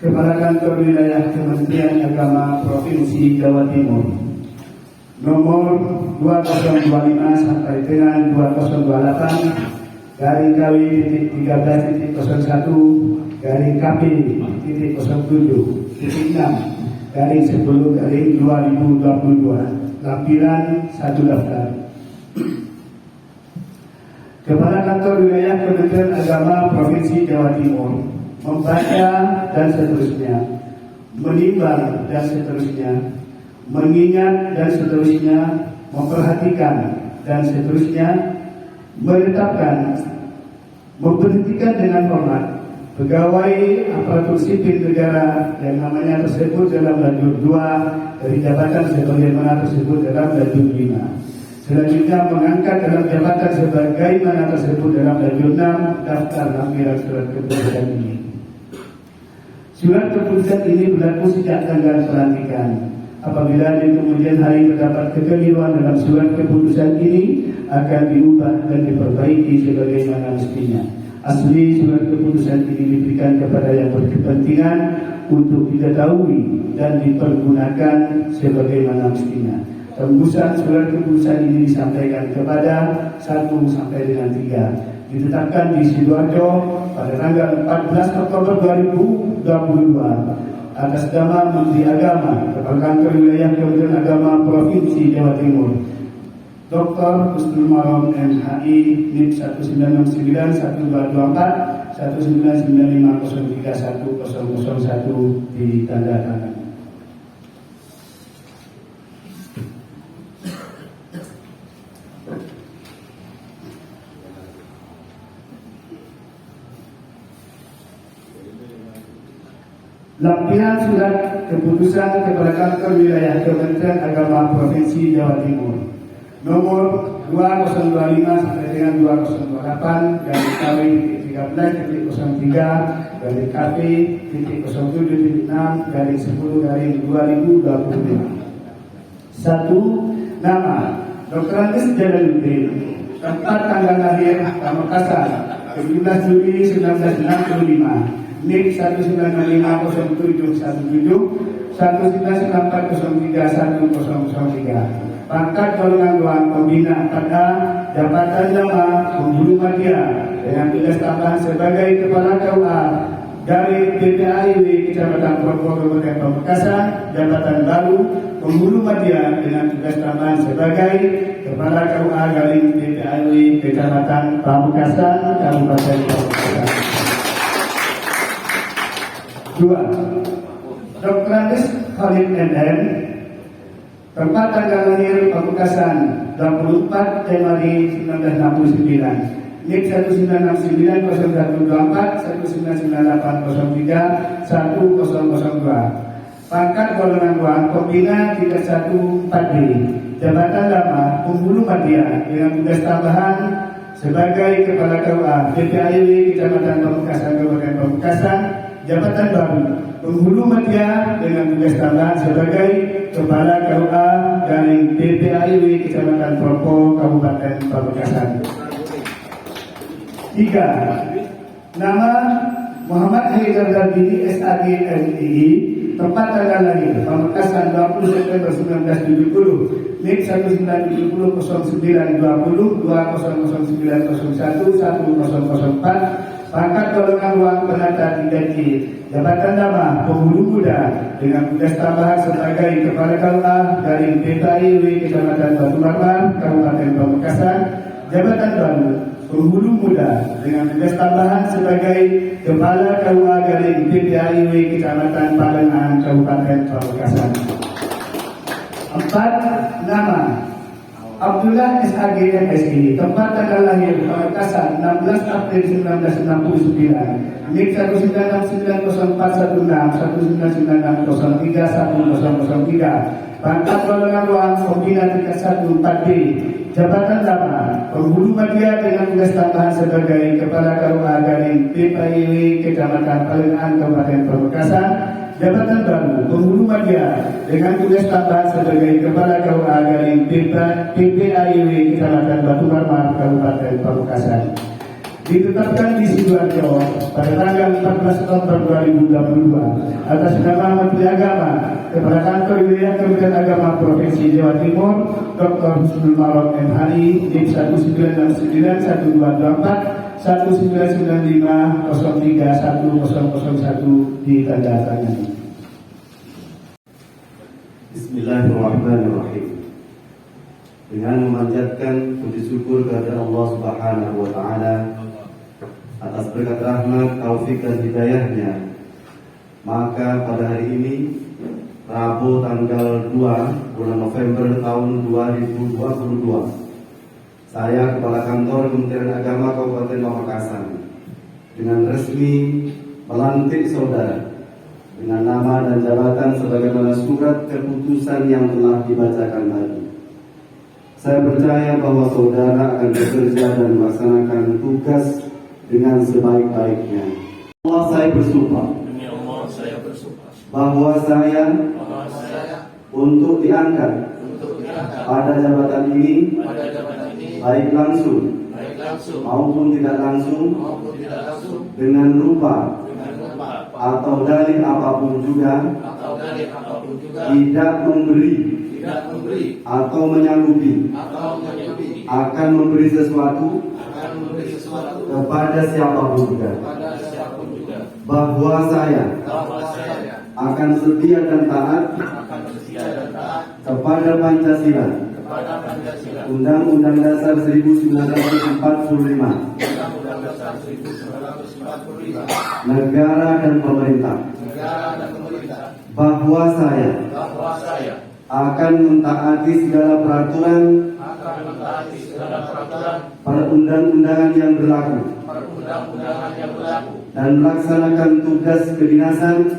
Kepala Kantor Wilayah Kementerian Agama Provinsi Jawa Timur nomor 2025 sampai dengan 2028 garing KW 13.01 garing KP 07.6 garing 10 garing 2022 lampiran 1 daftar. Kepala Kantor Wilayah Kementerian Agama Provinsi Jawa Timur membaca dan seterusnya, menimbang dan seterusnya, mengingat dan seterusnya, memperhatikan dan seterusnya, menetapkan, memberhentikan dengan hormat pegawai aparatur sipil negara yang namanya tersebut dalam lajur 2 dari jabatan sebagaimana tersebut dalam lajur 5. Selanjutnya mengangkat dalam jabatan sebagaimana tersebut dalam lajur 6 daftar lampiran surat keputusan ini. Surat keputusan ini berlaku sejak tanggal pelantikan. Apabila di kemudian hari terdapat kekeliruan dalam surat keputusan ini, akan diubah dan diperbaiki sebagaimana mestinya. Asli surat keputusan ini diberikan kepada yang berkepentingan untuk diketahui dan dipergunakan sebagaimana mestinya. Tembusan surat keputusan ini disampaikan kepada 1 sampai dengan 3. Ditetapkan di Sidoarjo pada tanggal 14 Oktober 2022 atas nama Menteri Agama Kepala Kantor Wilayah Kementerian Agama Provinsi Jawa Timur Dr. Husnul Marom MHI NIP 1969 1224 1995 031001 ditandatangani. Lampiran surat keputusan Kepala Kantor Wilayah Kementerian Agama Provinsi Jawa Timur nomor 2025 sampai dengan 2028 dari KW 13.03 dari KP 07.6 dari 10 dari 2025. 1. Nama Dr. Andes Jalaluddin. Tempat tanggal lahir Pamekasan 17 Juli 1965. NIK 19650717 1994031003. Pangkat golongan ruang pembina pada jabatan nama penghulu media dengan tugas tambahan sebagai Kepala KUA dari PPAIW Kecamatan Propo Kabupaten Pamekasan. Jabatan baru penghulu media dengan tugas tambahan sebagai Kepala KUA dari PPAIW Kecamatan Pamekasan Kabupaten Pamekasan. 2. Dr. Andes Khalid NN. Tempat tanggal lahir Pamekasan 24 Januari 1969. NIK 19690124 199803 1002. Pangkat golongan ruang pembina 314D. Jabatan lama penghulu media dengan tugas tambahan sebagai Kepala KUA PPAIW Kecamatan Pamekasan Kabupaten Pamekasan. Jabatan baru penghulu media dengan tugas tambahan sebagai Kepala KUA dari PPAIW Kecamatan Propo Kabupaten Pamekasan. 3. Nama Muhammad Haidar Darbini SAG MII. Tempat tanggal lahir Pamekasan 20 September 1970. NIK 19700920 200901 1004. Pangkat golongan ruang penata 3C. Jabatan nama penghulu muda dengan tugas tambahan sebagai Kepala KUA dari PPAIW Kecamatan Batu Marmar Kabupaten Pamekasan. Jabatan baru penghulu muda dengan tugas tambahan sebagai Kepala KUA dari PPAIW Kecamatan Palengan Kabupaten Pamekasan. 4. Nama Abdullah SAG MSI. Tempat tanggal lahir Pamekasan 16 April 1969. NIK 19690416 1996031003. Pangkat golongan ruang pembina tingkat 1 4D. Jabatan lama penghulu media dengan tugas tambahan sebagai Kepala KUA dari PPAIW Kecamatan Palengan Kabupaten Pamekasan. Jabatan baru penghulu media dengan tugas tambahan sebagai Kepala KUA dari PPAIW Kecamatan Batu Marmar Kabupaten Pamekasan. ditetapkan di Sidoarjo pada tanggal 14 Oktober 2022 atas nama Menteri Agama kepada Kantor Wilayah Kementerian Agama Provinsi Jawa Timur Dr. Husnul Maron MHI NIM 1991224 199503101 ditandatangani. Bismillahirrahmanirrahim. Dengan memanjatkan puji syukur kepada Allah Subhanahu wa taala atas berkat rahmat, taufik dan hidayahnya, maka pada hari ini Rabu tanggal 2 bulan November tahun 2022, saya Kepala Kantor Kementerian Agama Kabupaten Pamekasan dengan resmi melantik saudara dengan nama dan jabatan sebagaimana surat keputusan yang telah dibacakan tadi. Saya percaya bahwa saudara akan bekerja dan melaksanakan tugas dengan sebaik-baiknya. Allah, saya bersumpah. Demi Allah, saya bersumpah Bahwa saya untuk diangkat pada jabatan ini, baik langsung maupun tidak langsung, dengan rupa atau dalih apapun juga, tidak memberi atau menyanggupi akan memberi sesuatu kepada siapapun juga, bahwa saya akan setia dan taat kepada Pancasila, Undang-Undang Dasar 1945, negara dan pemerintah, bahwa saya akan mentaati segala peraturan perundang-undangan yang berlaku dan melaksanakan tugas kedinasan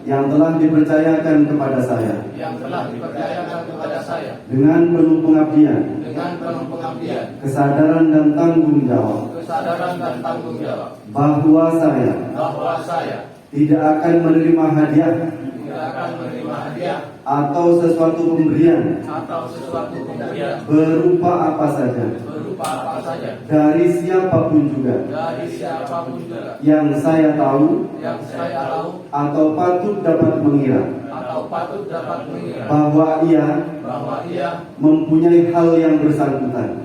yang telah dipercayakan kepada saya dengan penuh pengabdian, kesadaran dan tanggung jawab, bahwa saya tidak akan menerima hadiah atau sesuatu pemberian berupa apa saja dari siapapun juga yang saya tahu atau patut dapat mengira bahwa ia mempunyai hal yang bersangkutan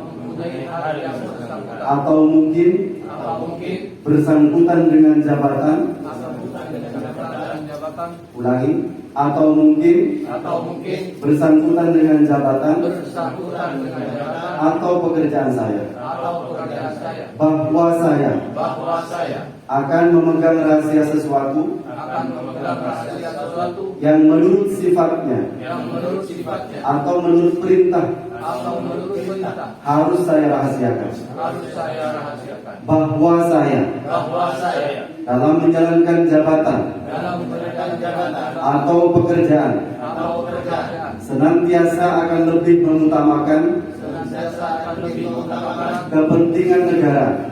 atau mungkin bersangkutan dengan jabatan, ulangi, atau mungkin bersangkutan dengan jabatan atau pekerjaan saya, bahwa saya akan memegang rahasia sesuatu yang menurut sifatnya atau menurut perintah harus saya rahasiakan, bahwa saya dalam menjalankan jabatan atau pekerjaan senantiasa akan lebih mengutamakan kepentingan negara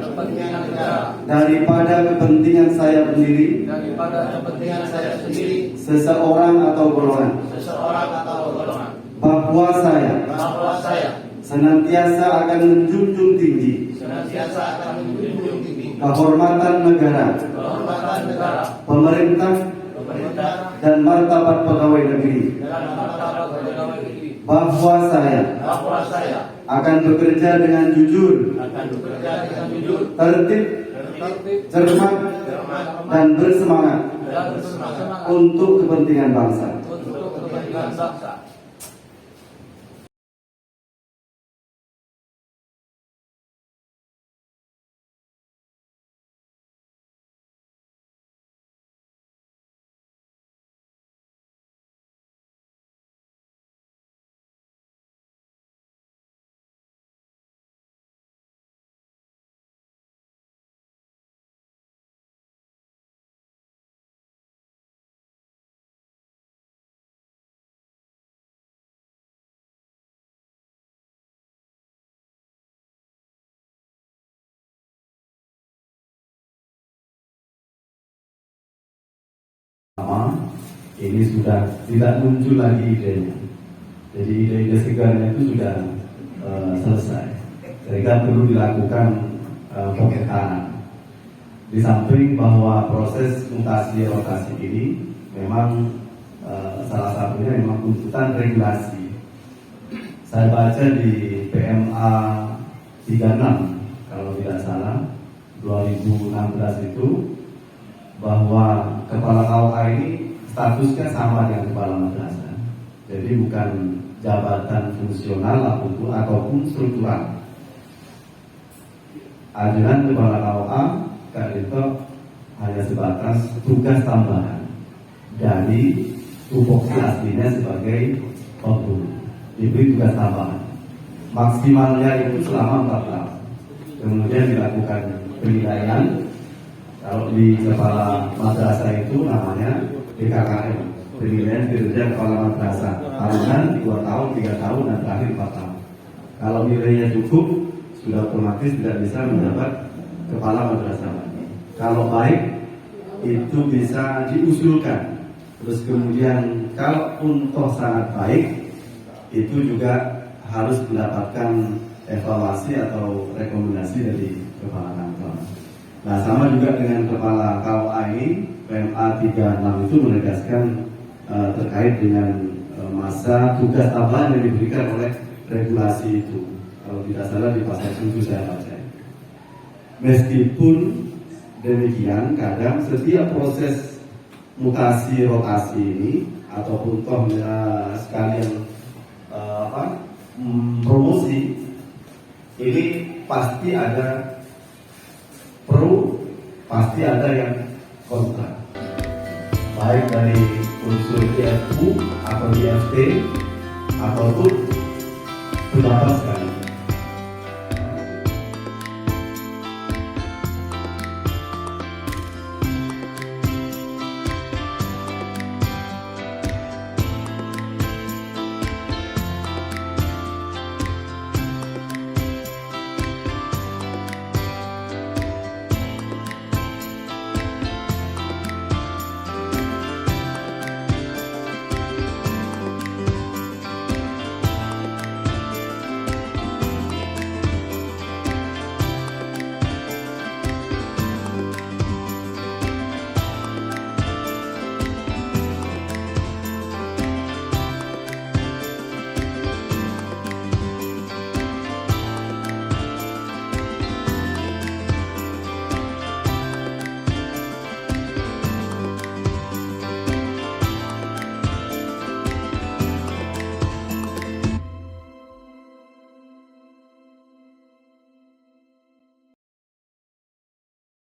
daripada kepentingan saya sendiri, seseorang atau golongan, bahwa saya senantiasa akan menjunjung tinggi kehormatan negara, pemerintah, dan martabat pegawai negeri, bahwa saya akan bekerja dengan jujur, tertib, cermat, dan bersemangat untuk kepentingan bangsa. Ini sudah tidak muncul lagi idenya. Jadi ide-ide segarnya itu sudah selesai. sehingga perlu dilakukan pemetaan. Di samping bahwa proses mutasi rotasi ini memang salah satunya memang tuntutan regulasi. Saya baca di PMA 36 kalau tidak salah 2016 itu bahwa kepala KUA ini statusnya sama dengan kepala madrasah. Jadi bukan jabatan fungsional ataupun struktural. Ajudan kepala KUA kan itu hanya sebatas tugas tambahan dari tupoksi aslinya sebagai pemburu, diberi tugas tambahan. Maksimalnya itu selama 4 tahun. Kemudian dilakukan penilaian. Kalau di kepala madrasah itu namanya BKKM, penilaian kinerja kepala madrasah. Tahunan 2 tahun, 3 tahun, dan terakhir 4 tahun. Kalau nilainya cukup, sudah otomatis tidak bisa mendapat kepala madrasah lagi. Kalau baik, itu bisa diusulkan. Terus kemudian kalau toh sangat baik, itu juga harus mendapatkan evaluasi atau rekomendasi dari kepala kantor. Nah, sama juga dengan kepala KUA ini, PMA 36 itu menegaskan terkait dengan masa tugas tambahan yang diberikan oleh regulasi itu. Kalau tidak salah di pasal 7 saya baca. Meskipun demikian, kadang setiap proses mutasi rotasi ini ataupun toh sekalian promosi ini pasti ada pro, pasti ada yang kontra, baik dari unsur IFU atau IFT ataupun pejabat sekali.